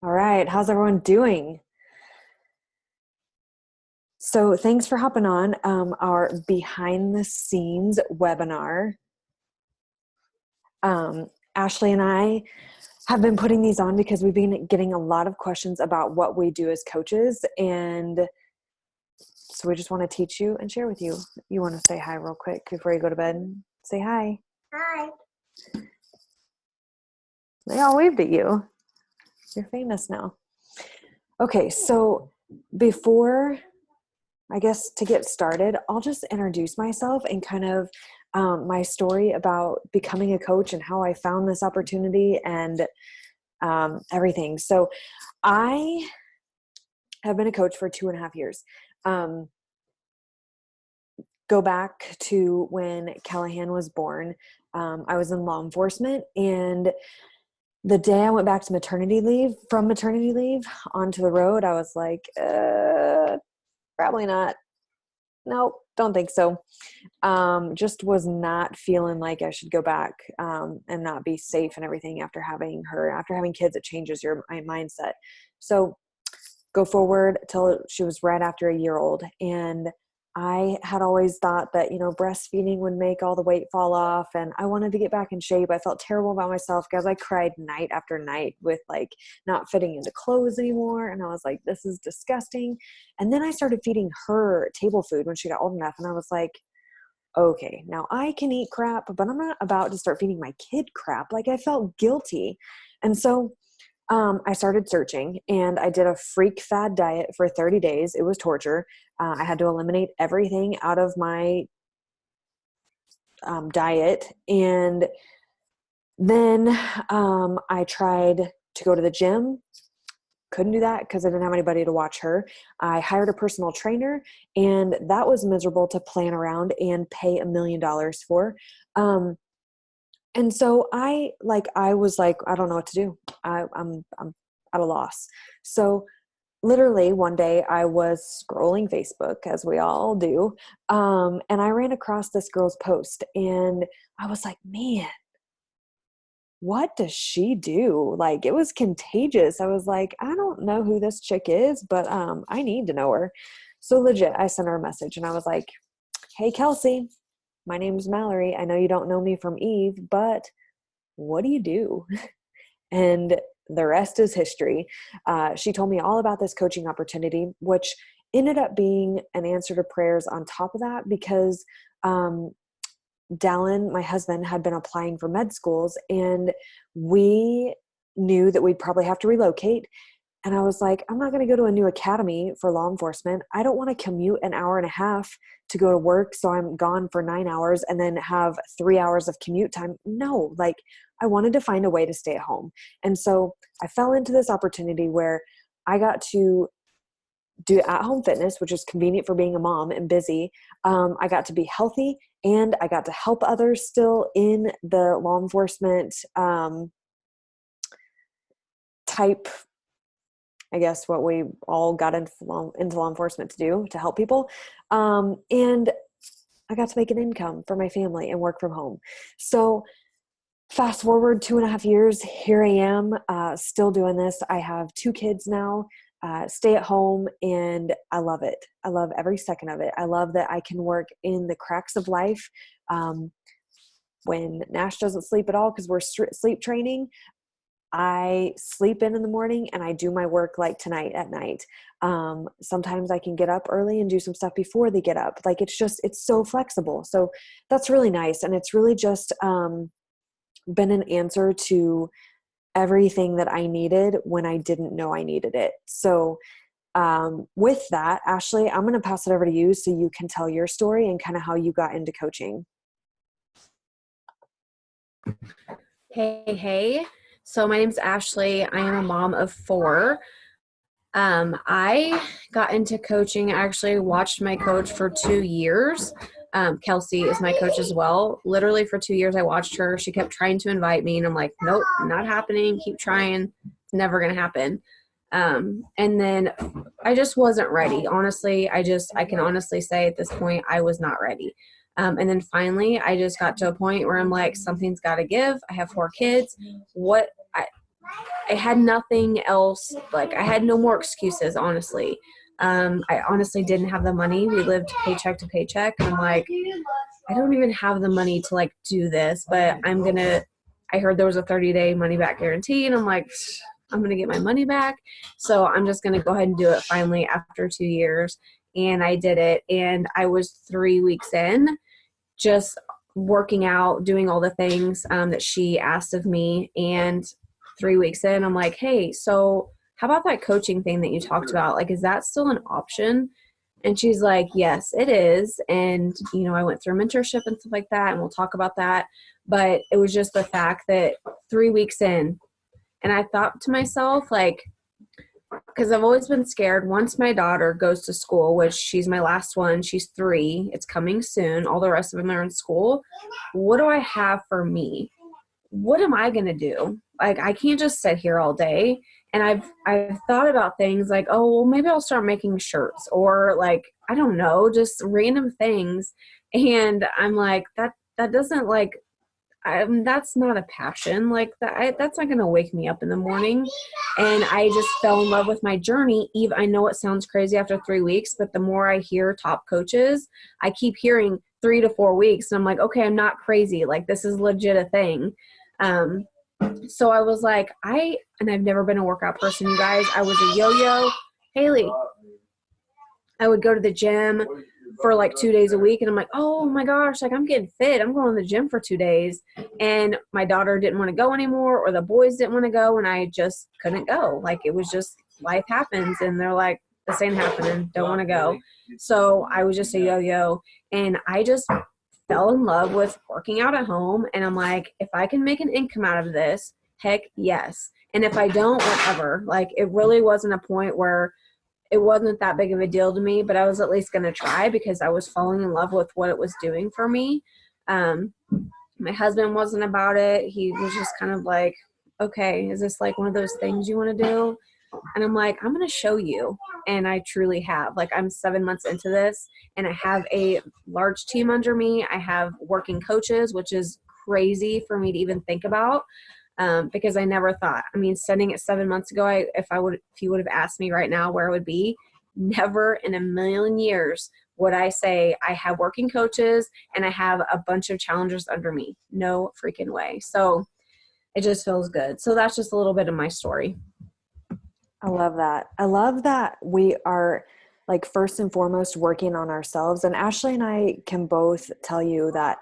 All right. How's everyone doing? So thanks for hopping on our behind the scenes webinar. Ashley and I have been putting these on because we've been getting a lot of questions about what we do as coaches. And so we just want to teach you and share with you. You want to say hi real quick before you go to bed? Say hi. Hi. They all waved at you. You're famous now. Okay, so before I guess to get started, I'll just introduce myself and kind of my story about becoming a coach and how I found this opportunity and everything. So I have been a coach for 2.5 years. Go back to when Callahan was born. I was in law enforcement, and the day I went back to from maternity leave onto the road, I was like, probably not. Nope, don't think so. Just was not feeling like I should go back and not be safe and everything after having kids. It changes your mindset. So go forward till she was right after a year old. And I had always thought that, breastfeeding would make all the weight fall off, and I wanted to get back in shape. I felt terrible about myself because I cried night after night with not fitting into clothes anymore. And I was like, this is disgusting. And then I started feeding her table food when she got old enough. And I was like, okay, now I can eat crap, but I'm not about to start feeding my kid crap. I felt guilty. And so I started searching, and I did a freak fad diet for 30 days. It was torture. I had to eliminate everything out of my diet. And then I tried to go to the gym. Couldn't do that because I didn't have anybody to watch her. I hired a personal trainer, and that was miserable to plan around and pay $1 million for. And so I was like, I don't know what to do. I'm at a loss. So literally one day I was scrolling Facebook, as we all do. And I ran across this girl's post, and I was like, man, what does she do? It was contagious. I was like, I don't know who this chick is, but I need to know her. So legit, I sent her a message, and I was like, hey, Kelsey, my name's Mallory. I know you don't know me from Eve, but what do you do? And the rest is history. She told me all about this coaching opportunity, which ended up being an answer to prayers on top of that, because Dallin, my husband, had been applying for med schools, and we knew that we'd probably have to relocate. And I was like, I'm not going to go to a new academy for law enforcement. I don't want to commute an hour and a half to go to work, so I'm gone for 9 hours and then have 3 hours of commute time. No, I wanted to find a way to stay at home. And so I fell into this opportunity where I got to do at-home fitness, which is convenient for being a mom and busy. I got to be healthy, and I got to help others still in the law enforcement type, I guess, what we all got into law enforcement to do, to help people. And I got to make an income for my family and work from home. So fast forward 2.5 years, here I am, still doing this. I have 2 kids now, stay at home, and I love it. I love every second of it. I love that I can work in the cracks of life. When Nash doesn't sleep at all because we're sleep training, I sleep in the morning and I do my work tonight at night. Sometimes I can get up early and do some stuff before they get up. It's so flexible. So that's really nice. And it's really just been an answer to everything that I needed when I didn't know I needed it. So with that, Ashley, I'm going to pass it over to you so you can tell your story and kind of how you got into coaching. Hey. So my name's Ashley. I am a mom of 4. I got into coaching. I actually watched my coach for 2 years. Kelsey is my coach as well. Literally for 2 years, I watched her. She kept trying to invite me, and I'm like, nope, not happening. Keep trying. It's never going to happen. And then I just wasn't ready. Honestly, I can honestly say at this point, I was not ready. And then finally, I just got to a point where I'm like, something's got to give. I have 4 kids. I had nothing else. Like, I had no more excuses, honestly. I honestly didn't have the money. We lived paycheck to paycheck. And I'm like, I don't even have the money to like do this, but I heard there was a 30-day money back guarantee. And I'm like, I'm going to get my money back. So I'm just going to go ahead and do it finally after 2 years. And I did it. And I was 3 weeks in, just working out, doing all the things that she asked of me. And 3 weeks in, I'm like, hey, so how about that coaching thing that you talked about? Like, is that still an option? And she's like, yes, it is. And, I went through mentorship and stuff like that, and we'll talk about that. But it was just the fact that 3 weeks in, and I thought to myself, like, because I've always been scared once my daughter goes to school, which she's my last one, she's 3, it's coming soon, all the rest of them are in school. What do I have for me? What am I going to do? Like, I can't just sit here all day. And I've thought about things like, oh, well, maybe I'll start making shirts, or like, I don't know, just random things. And I'm like, that doesn't like, that's not a passion. Like that's not going to wake me up in the morning. And I just fell in love with my journey. Eve, I know it sounds crazy after 3 weeks, but the more I hear top coaches, I keep hearing 3 to 4 weeks. And I'm like, okay, I'm not crazy. Like, this is legit a thing. So I was like, and I've never been a workout person, you guys. I was a yo-yo. Haley, I would go to the gym for like 2 days a week, and I'm like, oh my gosh, like I'm getting fit. I'm going to the gym for 2 days. And my daughter didn't want to go anymore, or the boys didn't want to go, and I just couldn't go. Like, it was just, life happens, and they're like, this ain't happening, don't want to go. So I was just a yo-yo, and I just fell in love with working out at home. And I'm like, if I can make an income out of this, heck yes. And if I don't, whatever. Like, it really wasn't a point where it wasn't that big of a deal to me, but I was at least going to try because I was falling in love with what it was doing for me. My husband wasn't about it. He was just kind of like, okay, is this like one of those things you want to do? And I'm like, I'm going to show you. And I truly have. Like, I'm 7 months into this, and I have a large team under me. I have working coaches, which is crazy for me to even think about. Because I never thought, setting it 7 months ago, if you would have asked me right now where I would be, never in a million years would I say I have working coaches and I have a bunch of challengers under me. No freaking way. So it just feels good. So that's just a little bit of my story. I love that. I love that we are, like, first and foremost working on ourselves. And Ashley and I can both tell you that,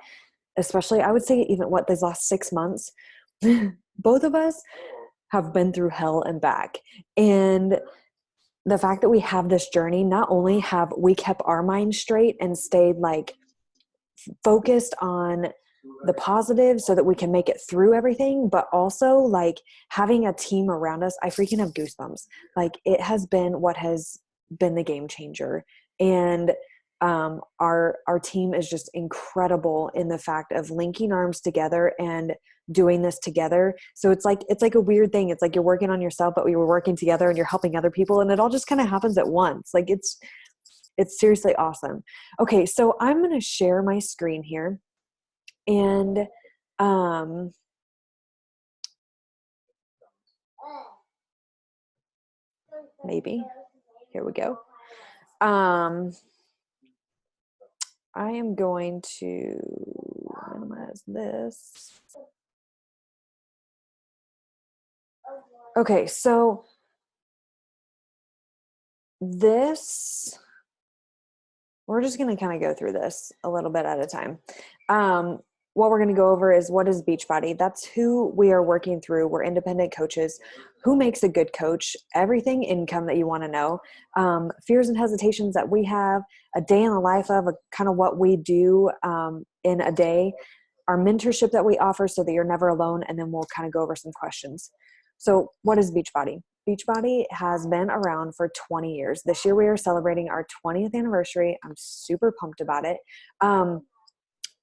especially, I would say even these last 6 months, both of us have been through hell and back. And the fact that we have this journey, not only have we kept our mind straight and stayed like focused on the positive so that we can make it through everything, but also like having a team around us. I freaking have goosebumps. Like, it has been what has been the game changer. And our team is just incredible in the fact of linking arms together and doing this together. So it's like a weird thing. It's like you're working on yourself, but we were working together and you're helping other people, and it all just kind of happens at once. Like, it's seriously awesome. Okay, so I'm going to share my screen here, and maybe here we go. I am going to minimize this. Okay, so we're just going to kind of go through this a little bit at a time. What we're going to go over is, what is Beachbody? That's who we are working through. We're independent coaches. Who makes a good coach? Everything income that you want to know. Fears and hesitations that we have. A day in the life of kind of what we do in a day. Our mentorship that we offer so that you're never alone. And then we'll kind of go over some questions. So what is Beachbody? Beachbody has been around for 20 years. This year we are celebrating our 20th anniversary. I'm super pumped about it.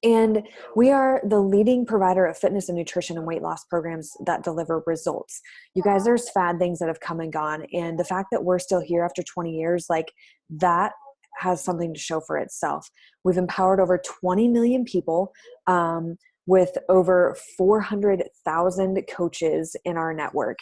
And we are the leading provider of fitness and nutrition and weight loss programs that deliver results. You guys, there's fad things that have come and gone. And the fact that we're still here after 20 years, like, that has something to show for itself. We've empowered over 20 million people. with over 400,000 coaches in our network.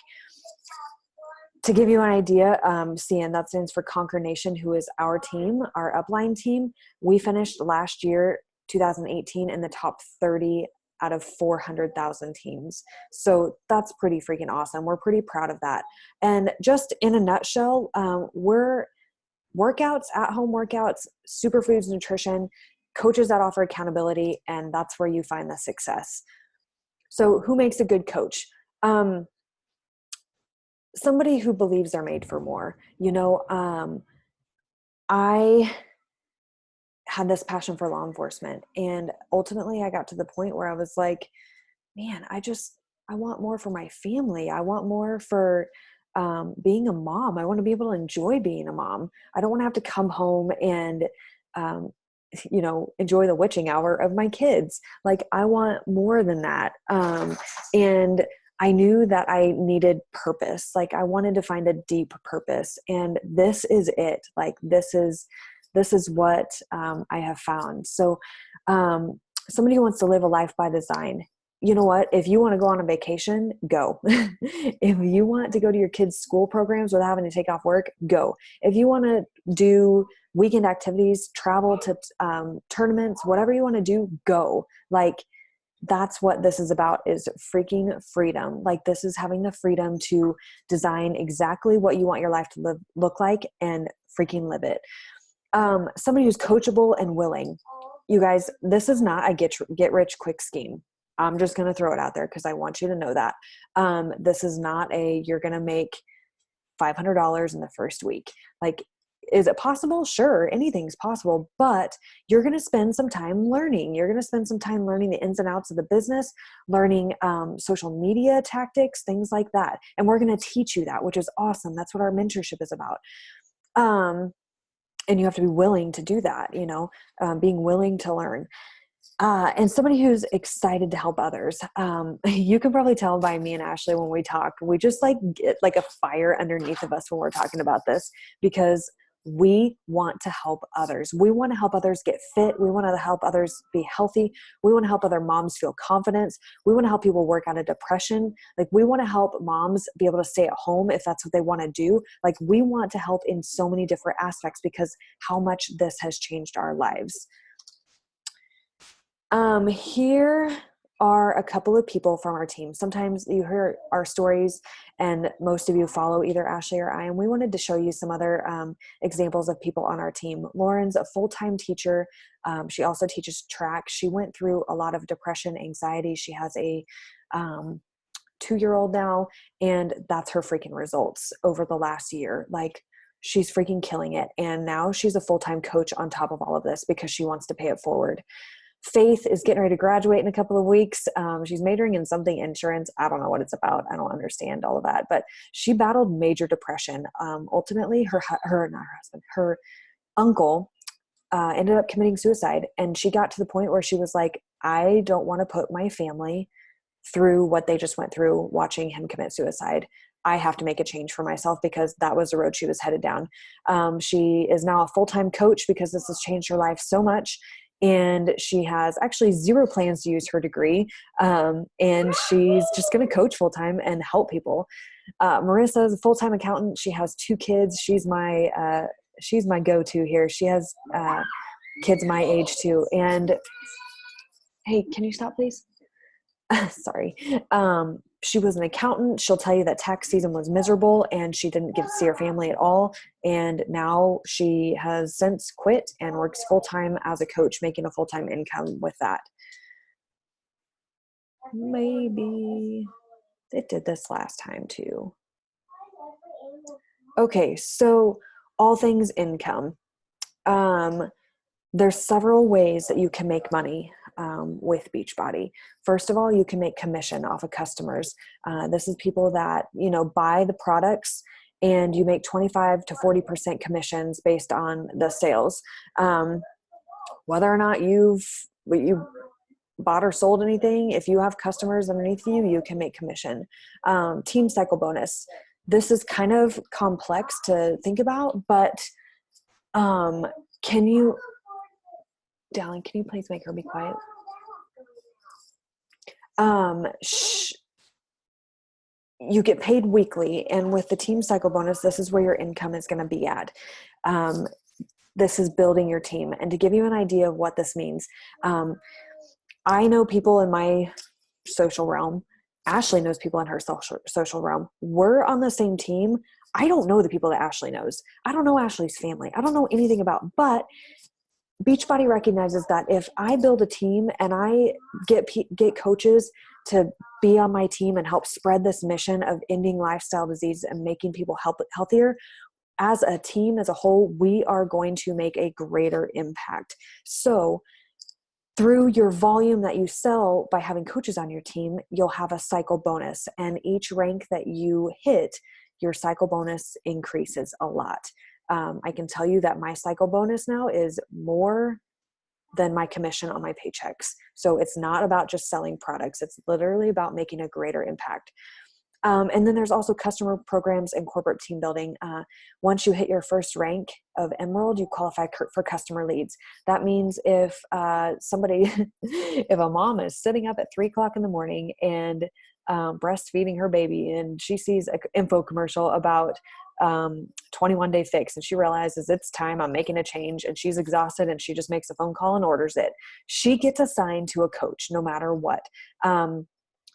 To give you an idea, CN, that stands for Conquer Nation, who is our team, our upline team. We finished last year, 2018, in the top 30 out of 400,000 teams. So that's pretty freaking awesome. We're pretty proud of that. And just in a nutshell, we're workouts, at-home workouts, superfoods, nutrition, coaches that offer accountability, and that's where you find the success. So who makes a good coach? Somebody who believes they're made for more. I had this passion for law enforcement, and ultimately I got to the point where I was like, man, I want more for my family. I want more for being a mom. I want to be able to enjoy being a mom. I don't want to have to come home and enjoy the witching hour of my kids. Like, I want more than that. And I knew that I needed purpose. Like, I wanted to find a deep purpose, and this is it. Like, this is what I have found. So somebody who wants to live a life by design, you know what? If you want to go on a vacation, go. If you want to go to your kids' school programs without having to take off work, go. If you want to do weekend activities, travel to tournaments, whatever you want to do, go. Like, that's what this is about, is freaking freedom. Like, this is having the freedom to design exactly what you want your life to look like and freaking live it. Somebody who's coachable and willing. You guys, this is not a get rich quick scheme. I'm just going to throw it out there because I want you to know that. This is not you're going to make $500 in the first week. Like, is it possible? Sure, anything's possible, but you're going to spend some time learning. You're going to spend some time learning the ins and outs of the business, learning social media tactics, things like that. And we're going to teach you that, which is awesome. That's what our mentorship is about. And you have to be willing to do that, being willing to learn. And somebody who's excited to help others. You can probably tell by me and Ashley when we talk, we just get like a fire underneath of us when we're talking about this, because we want to help others. We want to help others get fit. We want to help others be healthy. We want to help other moms feel confidence. We want to help people work out of depression. Like, we want to help moms be able to stay at home if that's what they want to do. Like, we want to help in so many different aspects because how much this has changed our lives. Here are a couple of people from our team. Sometimes you hear our stories and most of you follow either Ashley or I, and we wanted to show you some other examples of people on our team. Lauren's a full-time teacher. She also teaches track. She went through a lot of depression, anxiety. She has a 2-year-old now, and that's her freaking results over the last year. Like, she's freaking killing it. And now she's a full-time coach on top of all of this because she wants to pay it forward. Faith is getting ready to graduate in a couple of weeks. She's majoring in something insurance. I don't know what it's about. I don't understand all of that, but she battled major depression. Ultimately, her uncle ended up committing suicide. And she got to the point where she was like, I don't want to put my family through what they just went through watching him commit suicide. I have to make a change for myself, because that was the road she was headed down. She is now a full-time coach because this has changed her life so much. And she has actually zero plans to use her degree. And she's just going to coach full-time and help people. Marissa is a full-time accountant. She has 2 kids. She's my go-to here. She has kids my age too. And hey, can you stop, please? Sorry. She was an accountant. She'll tell you that tax season was miserable and she didn't get to see her family at all. And now she has since quit and works full-time as a coach, making a full-time income with that. Maybe it did this last time too. Okay, so all things income. There's several ways that you can make money with Beachbody. First of all, you can make commission off of customers. This is people that, buy the products, and you make 25 to 40% commissions based on the sales. Whether or not you bought or sold anything, if you have customers underneath you, you can make commission. Team cycle bonus. This is kind of complex to think about, but Darling, can you please make her be quiet? You get paid weekly, and with the team cycle bonus, this is where your income is going to be at. This is building your team. And to give you an idea of what this means, I know people in my social realm. Ashley knows people in her social realm. We're on the same team. I don't know the people that Ashley knows. I don't know Ashley's family. I don't know anything about, but Beachbody recognizes that if I build a team and I get coaches to be on my team and help spread this mission of ending lifestyle disease and making people healthier, as a team, as a whole, we are going to make a greater impact. So through your volume that you sell by having coaches on your team, you'll have a cycle bonus. And each rank that you hit, your cycle bonus increases a lot. I can tell you that my cycle bonus now is more than my commission on my paychecks. So it's not about just selling products. It's literally about making a greater impact. And then there's also customer programs and corporate team building. Once you hit your first rank of Emerald, you qualify for customer leads. That means if if a mom is sitting up at 3:00 in the morning and breastfeeding her baby, and she sees an info commercial about 21-day fix, and she realizes it's time, I'm making a change, and she's exhausted, and she just makes a phone call and orders it, she gets assigned to a coach no matter what.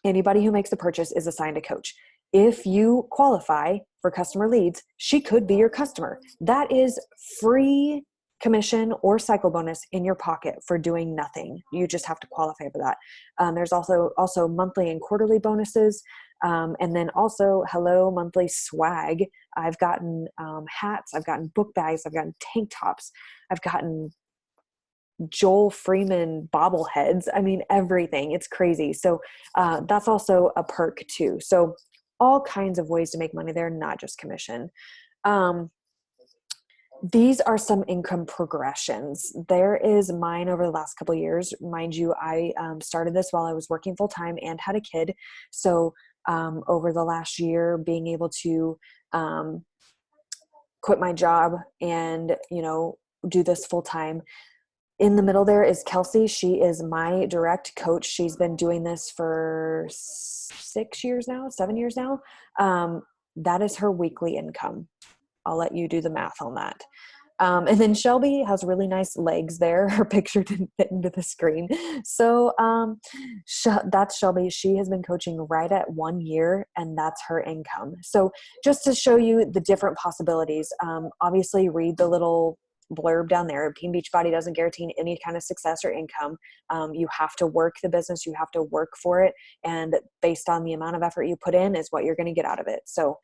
Anybody who makes a purchase is assigned a coach. If you qualify for customer leads, she could be your customer. That is free commission or cycle bonus in your pocket for doing nothing. You just have to qualify for that. There's also monthly and quarterly bonuses. And then also, hello, monthly swag. I've gotten hats, I've gotten book bags, I've gotten tank tops, I've gotten Joel Freeman bobbleheads. I mean, everything. It's crazy. So that's also a perk too. So all kinds of ways to make money there, not just commission. These are some income progressions. There is mine over the last couple of years. Mind you, I started this while I was working full time and had a kid. So over the last year, being able to quit my job and, do this full time. In the middle there is Kelsey. She is my direct coach. She's been doing this for 7 years now. That is her weekly income. I'll let you do the math on that. And then Shelby has really nice legs there. Her picture didn't fit into the screen. So that's Shelby. She has been coaching right at 1 year, and that's her income. So just to show you the different possibilities, obviously read the little blurb down there. Team Beachbody doesn't guarantee any kind of success or income. You have to work the business. You have to work for it. And based on the amount of effort you put in is what you're going to get out of it. So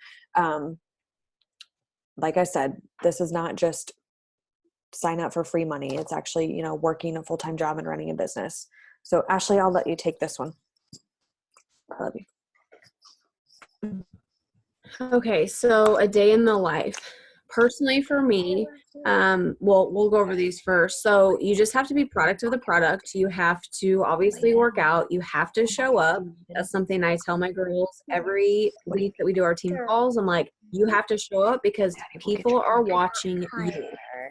like I said, this is not just sign up for free money. It's actually, working a full-time job and running a business. So Ashley, I'll let you take this one. I love you. Okay. So a day in the life. Personally for me, we'll go over these first. So you just have to be product of the product. You have to obviously work out. You have to show up. That's something I tell my girls every week that we do our team calls. I'm like, you have to show up because people are watching you.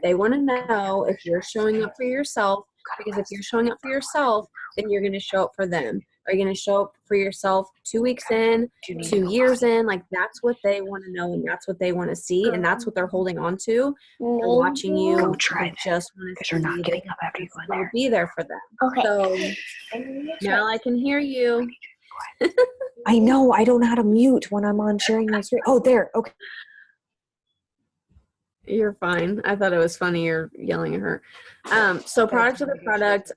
They want to know if you're showing up for yourself, because if you're showing up for yourself, then you're going to show up for them. Are you going to show up for yourself 2 weeks in, 2 years in? Like, that's what they want to know, and that's what they want to see, and that's what they're holding on to. They're watching you. Go try they just want to see you're not getting up after you go in there. Be there for them. Okay. So now I can hear you. I know. I don't know how to mute when I'm on sharing my screen. Oh, there. Okay. You're fine. I thought it was funny you're yelling at her. So product of the product,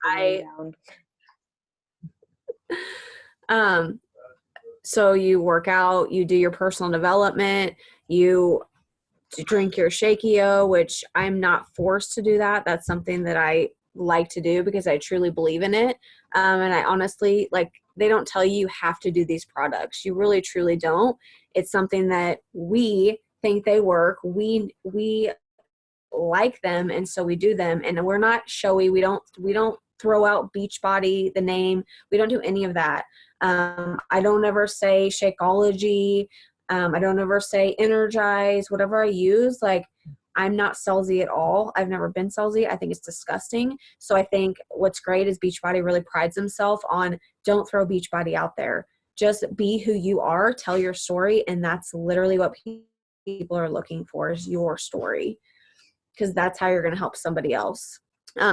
so you work out, you do your personal development, you drink your Shakio, which I'm not forced to do that. That's something that I like to do because I truly believe in it. And I honestly, they don't tell you have to do these products. You really, truly don't. It's something that we think they work. We like them, and so we do them. And we're not showy. We don't throw out Beachbody, the name. We don't do any of that. I don't ever say Shakeology. I don't ever say Energize. Whatever I use, I'm not salesy at all. I've never been salesy. I think it's disgusting. So I think what's great is Beachbody really prides himself on don't throw Beachbody out there. Just be who you are, tell your story. And that's literally what people are looking for is your story, because that's how you're going to help somebody else.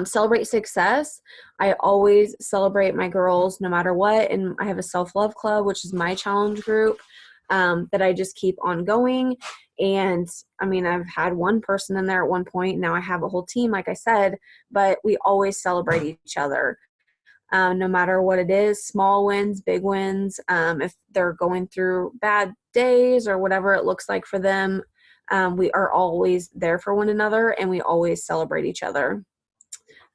Celebrate success. I always celebrate my girls no matter what. And I have a self-love club, which is my challenge group, that I just keep on going. And I mean, I've had one person in there at one point. Now I have a whole team, like I said, but we always celebrate each other. No matter what it is, small wins, big wins, if they're going through bad days or whatever it looks like for them, we are always there for one another and we always celebrate each other.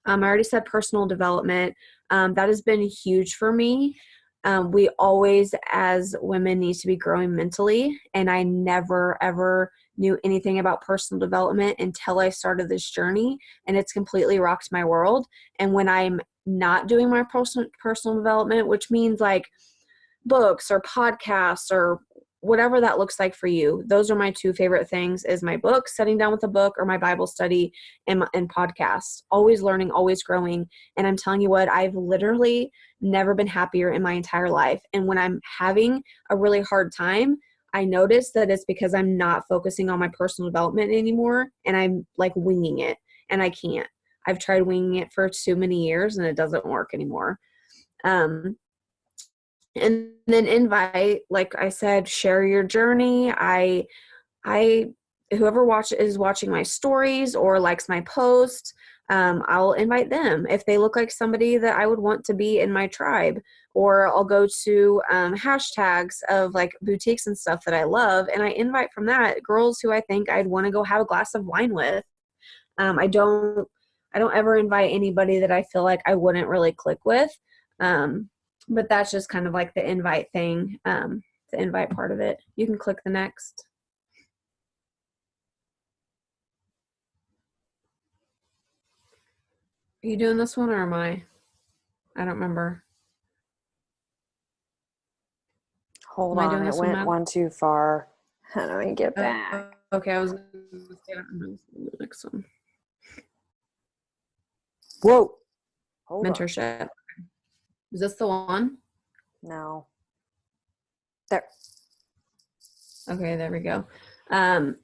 I already said personal development. That has been huge for me. We always, as women, need to be growing mentally. And I never, ever knew anything about personal development until I started this journey. And it's completely rocked my world. And when I'm not doing my personal development, which means like books or podcasts or whatever that looks like for you, those are my two favorite things, is my book, sitting down with a book, or my Bible study and podcasts. Always learning, always growing. And I'm telling you what, I've literally never been happier in my entire life. And when I'm having a really hard time, I notice that it's because I'm not focusing on my personal development anymore and I'm like winging it, and I can't. I've tried winging it for too many years and it doesn't work anymore. And then invite, like I said, share your journey. Whoever is watching my stories or likes my post, I'll invite them if they look like somebody that I would want to be in my tribe. Or I'll go to hashtags of like boutiques and stuff that I love, and I invite from that girls who I think I'd want to go have a glass of wine with. I don't ever invite anybody that I feel like I wouldn't really click with. But that's just kind of like the invite thing, the invite part of it. You can click the next. Are you doing this one or am I? I don't remember. Hold on, it went one too far. How do I get back? Okay, I was going to say the next one. Whoa. Hold mentorship. Is this the one? No. There. Okay, there we go.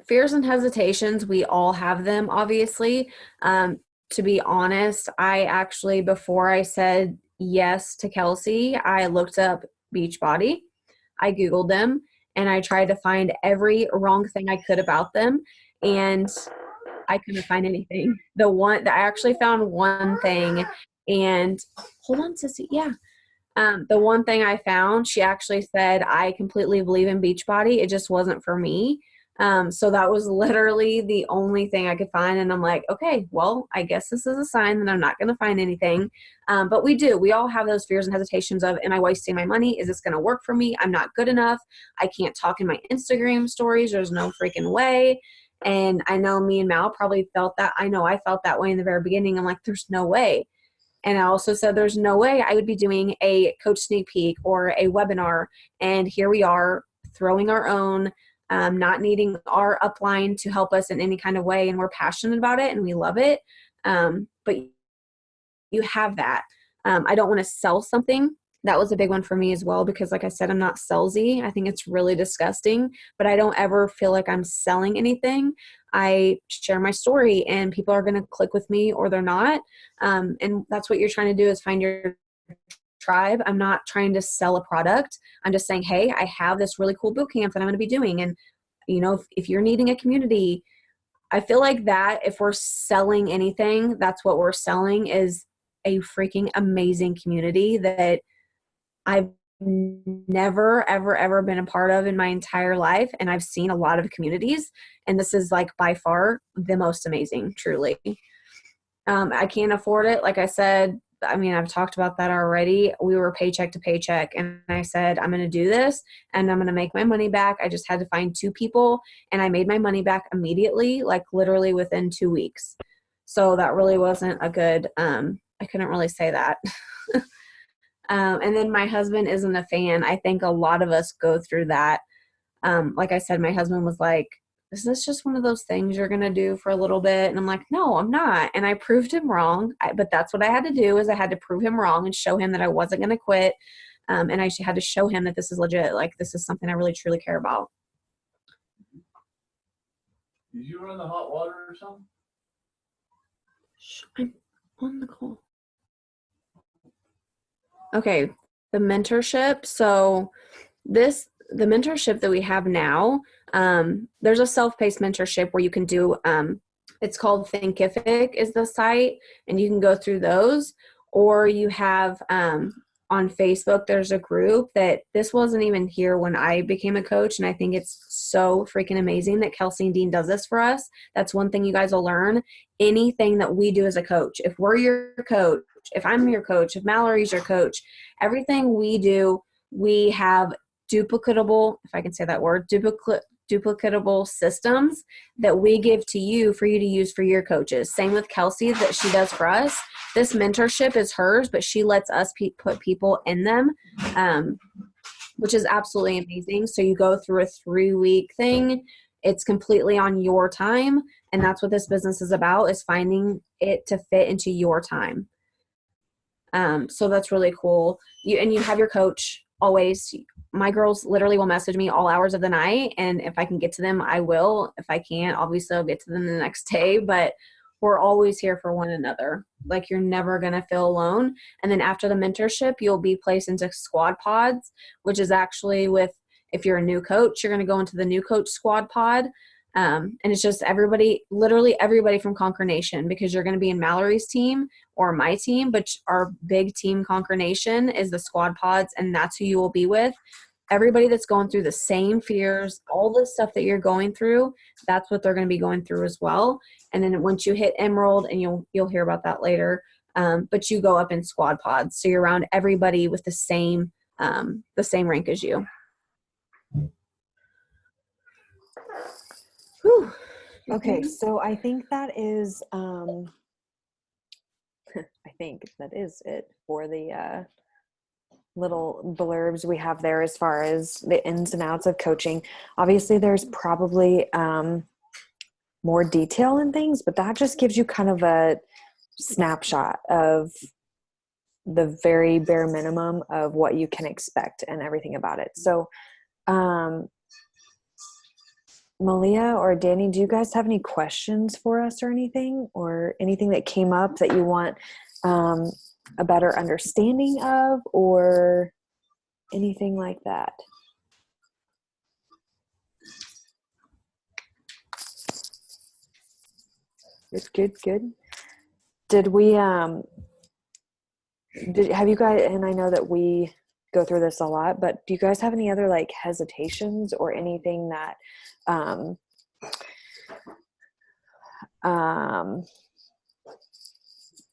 Fears and hesitations, we all have them, obviously. To be honest, I actually, before I said yes to Kelsey, I looked up Beachbody. I Googled them, and I tried to find every wrong thing I could about them, and I couldn't find anything. I actually found one thing, and hold on, Sissy. Yeah. The one thing I found, she actually said, I completely believe in Beachbody. It just wasn't for me. So that was literally the only thing I could find. And I'm like, okay, well, I guess this is a sign that I'm not going to find anything. But we all have those fears and hesitations of, am I wasting my money? Is this going to work for me? I'm not good enough. I can't talk in my Instagram stories. There's no freaking way. And I know me and Mal probably felt that. I know I felt that way in the very beginning. I'm like, there's no way. And I also said there's no way I would be doing a coach sneak peek or a webinar. And here we are throwing our own, not needing our upline to help us in any kind of way. And we're passionate about it and we love it. But you have that. I don't want to sell something. That was a big one for me as well, because like I said, I'm not salesy. I think it's really disgusting, but I don't ever feel like I'm selling anything. I share my story and people are going to click with me or they're not. And that's what you're trying to do, is find your tribe. I'm not trying to sell a product. I'm just saying, hey, I have this really cool boot camp that I'm going to be doing. And you know, if you're needing a community, I feel like that if we're selling anything, that's what we're selling, is a freaking amazing community that I've never, ever, ever been a part of in my entire life. And I've seen a lot of communities, and this is like by far the most amazing, truly. I can't afford it. Like I said, I mean, I've talked about that already. We were paycheck to paycheck, and I said, I'm going to do this and I'm going to make my money back. I just had to find 2 people, and I made my money back immediately, like literally within 2 weeks. So that really wasn't a good, I couldn't really say that. And then my husband isn't a fan. I think a lot of us go through that. Like I said, my husband was like, is this just one of those things you're going to do for a little bit? And I'm like, no, I'm not. And I proved him wrong. But that's what I had to do, is I had to prove him wrong and show him that I wasn't going to quit. And I had to show him that this is legit. Like, this is something I really, truly care about. Did you run the hot water or something? I'm on the call. Okay, the mentorship. So the mentorship that we have now, there's a self-paced mentorship where you can do, it's called Thinkific is the site, and you can go through those, or you have, on Facebook, there's a group that this wasn't even here when I became a coach. And I think it's so freaking amazing that Kelsey and Dean does this for us. That's one thing you guys will learn. Anything that we do as a coach, if we're your coach, if I'm your coach, if Mallory's your coach, everything we do, we have duplicatable, if I can say that word, duplicatable systems that we give to you for you to use for your coaches. Same with Kelsey, that she does for us. This mentorship is hers, but she lets us put people in them, which is absolutely amazing. So you go through a 3-week thing. It's completely on your time. And that's what this business is about, is finding it to fit into your time. So that's really cool. You have your coach always. My girls literally will message me all hours of the night, and if I can get to them, I will. If I can't, obviously I'll get to them the next day, but we're always here for one another. Like, you're never going to feel alone. And then after the mentorship, you'll be placed into squad pods, which is actually if you're a new coach, you're going to go into the new coach squad pod. And it's just literally everybody from Conquer Nation, because you're going to be in Mallory's team or my team, but our big team, Conquer Nation, is the squad pods, and that's who you will be with. Everybody that's going through the same fears, all the stuff that you're going through, that's what they're going to be going through as well. And then once you hit Emerald, and you'll hear about that later, but you go up in squad pods, so you're around everybody with the same rank as you. Whew. Okay, so I think that is I think that is it for the little blurbs we have there as far as the ins and outs of coaching. Obviously, there's probably more detail in things, but that just gives you kind of a snapshot of the very bare minimum of what you can expect and everything about it. So Malia or Danny, do you guys have any questions for us or anything that came up that you want a better understanding of, or anything like that? Good. Did we have you guys, and I know that we go through this a lot, but do you guys have any other like hesitations or anything that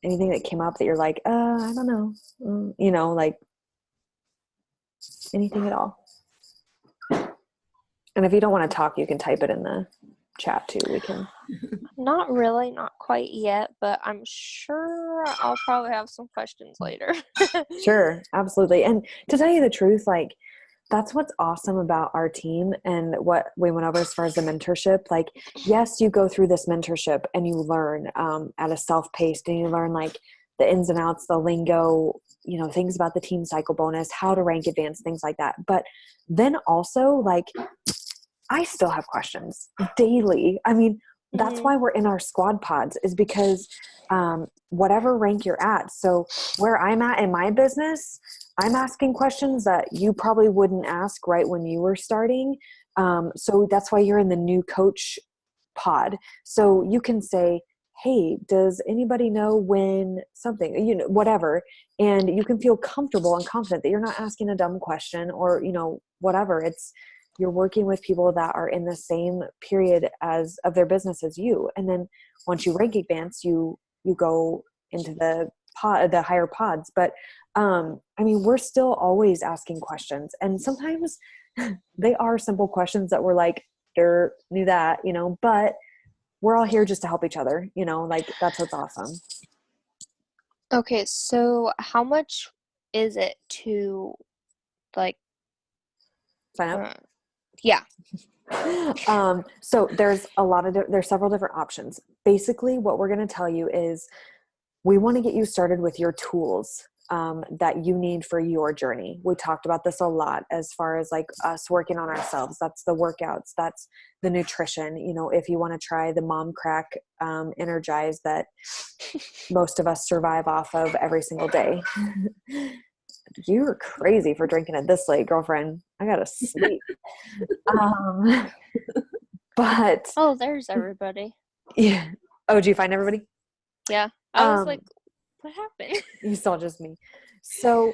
anything that came up that you're like, I don't know, like anything at all? And if you don't want to talk, you can type it in the chat too. We can. Not really, not quite yet, but I'm sure I'll probably have some questions later. Sure, absolutely. And to tell you the truth, like, that's what's awesome about our team and what we went over as far as the mentorship. Like, yes, you go through this mentorship and you learn at a self-paced, and you learn like the ins and outs, the lingo, things about the team cycle bonus, how to rank advance, things like that. But then also, like, I still have questions daily. I mean, that's why we're in our squad pods, is because whatever rank you're at. So where I'm at in my business, I'm asking questions that you probably wouldn't ask right when you were starting. So that's why you're in the new coach pod. So you can say, hey, does anybody know when something, whatever. And you can feel comfortable and confident that you're not asking a dumb question or, whatever. You're working with people that are in the same period of their business as you. And then once you rank advance, you go into the higher pods. But we're still always asking questions. And sometimes they are simple questions that we're like, knew that, but we're all here just to help each other, like that's what's awesome. Okay, so how much is it to like sign up? Yeah. So there's there's several different options. Basically, what we're going to tell you is we want to get you started with your tools that you need for your journey. We talked about this a lot as far as like us working on ourselves. That's the workouts. That's the nutrition. You know, if you want to try the mom crack Energize that most of us survive off of every single day. You're crazy for drinking it this late, girlfriend. I gotta sleep. But Oh, there's everybody. yeah. Oh, did you find everybody? Yeah. I was like, what happened? You saw just me. So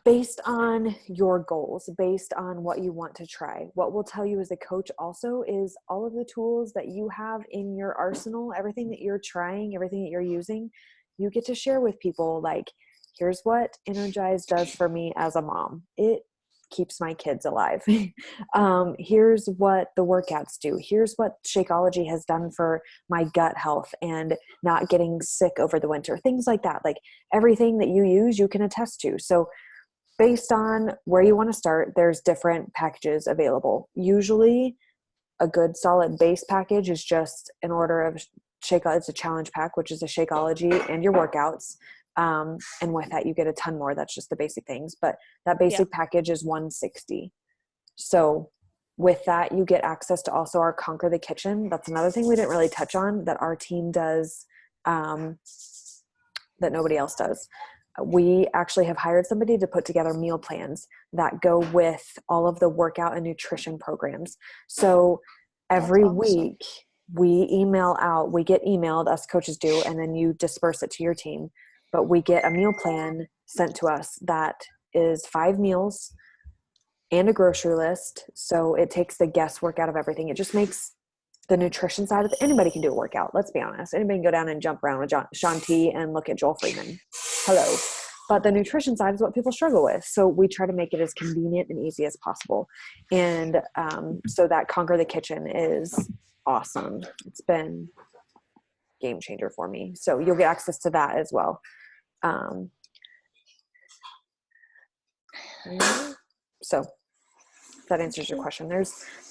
based on your goals, based on what you want to try, what we'll tell you as a coach also is all of the tools that you have in your arsenal, everything that you're trying, everything that you're using, you get to share with people. Like, here's what Energize does for me as a mom. It keeps my kids alive. Here's what the workouts do. Here's what Shakeology has done for my gut health and not getting sick over the winter. Things like that. Like everything that you use, you can attest to. So based on where you want to start, there's different packages available. Usually a good solid base package is just an order of it's a challenge pack, which is a Shakeology and your workouts. And with that, you get a ton more. That's just the basic things. But that basic package is $160. So with that, you get access to also our Conquer the Kitchen. That's another thing we didn't really touch on that our team does that nobody else does. We actually have hired somebody to put together meal plans that go with all of the workout and nutrition programs. So every week we get emailed, us coaches do, and then you disperse it to your team. But we get a meal plan sent to us that is 5 meals and a grocery list. So it takes the guesswork out of everything. It just makes the nutrition side of it. Anybody can do a workout. Let's be honest. Anybody can go down and jump around with Shaun T and look at Joel Freeman. Hello. But the nutrition side is what people struggle with. So we try to make it as convenient and easy as possible. And so that Conquer the Kitchen is awesome. It's been a game changer for me. So you'll get access to that as well. So that answers your question.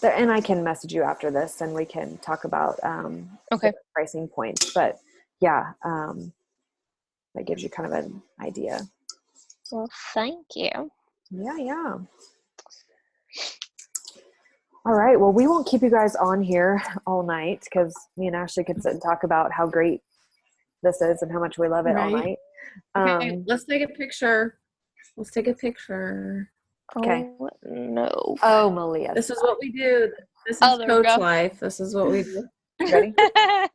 And I can message you after this and we can talk about pricing points. But yeah, that gives you kind of an idea. Well, thank you. Yeah. All right. Well, we won't keep you guys on here all night because me and Ashley could sit and talk about how great this is and how much we love it all night. Okay, let's take a picture. Okay. Oh, no. Oh, Malia. This is what we do. This is there coach life. This is what we do. Ready? Are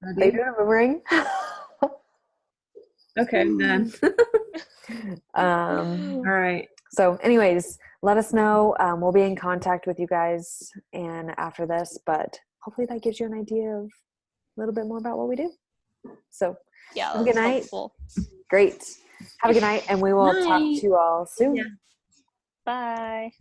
you doing a boomerang? Okay, I'm done. All right. So anyways, let us know. We'll be in contact with you guys and after this, but hopefully that gives you an idea of a little bit more about what we do. So Yeah, have a good night. helpful. Great. Have a good night and we will talk to you all soon. Yeah. Bye.